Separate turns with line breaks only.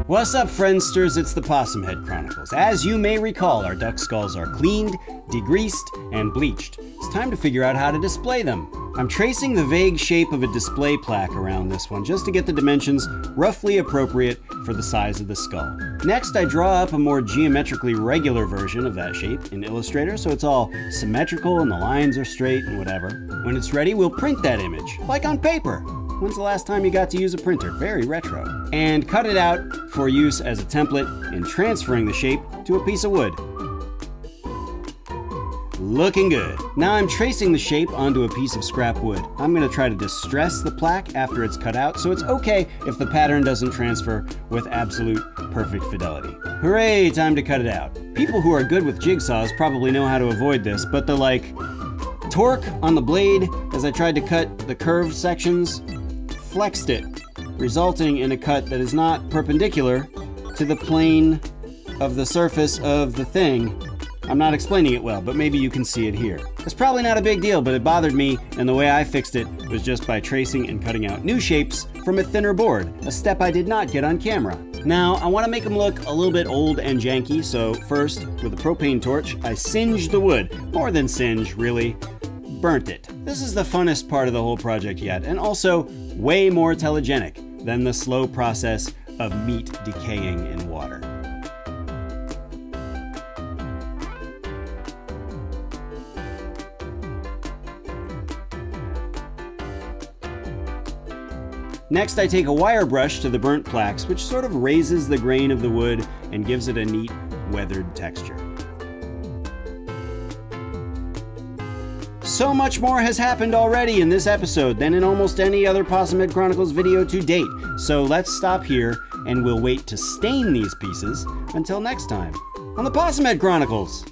What's up, Friendsters? It's the Possum Head Chronicles. As you may recall, our duck skulls are cleaned, degreased, and bleached. It's time to figure out how to display them. I'm tracing the vague shape of a display plaque around this one just to get the dimensions roughly appropriate for the size of the skull. Next, I draw up a more geometrically regular version of that shape in Illustrator so it's all symmetrical and the lines are straight and whatever. When it's ready, we'll print that image, like on paper. When's the last time you got to use a printer? Very retro. And cut it out for use as a template in transferring the shape to a piece of wood. Looking good. Now I'm tracing the shape onto a piece of scrap wood. I'm going to try to distress the plaque after it's cut out, so it's okay if the pattern doesn't transfer with absolute perfect fidelity. Hooray, time to cut it out. People who are good with jigsaws probably know how to avoid this, but the torque on the blade as I tried to cut the curved sections flexed it, resulting in a cut that is not perpendicular to the plane of the surface of the thing. I'm not explaining it well, but maybe you can see it here. It's probably not a big deal, but it bothered me, and the way I fixed it was just by tracing and cutting out new shapes from a thinner board, a step I did not get on camera. Now, I want to make them look a little bit old and janky, so first, with a propane torch, I singed the wood. More than singe, really. Burnt it. This is the funnest part of the whole project yet, and also way more telegenic than the slow process of meat decaying in water. Next, I take a wire brush to the burnt plaques, which sort of raises the grain of the wood and gives it a neat, weathered texture. So much more has happened already in this episode than in almost any other Possum Head Chronicles video to date, so let's stop here and we'll wait to stain these pieces until next time on the Possum Head Chronicles.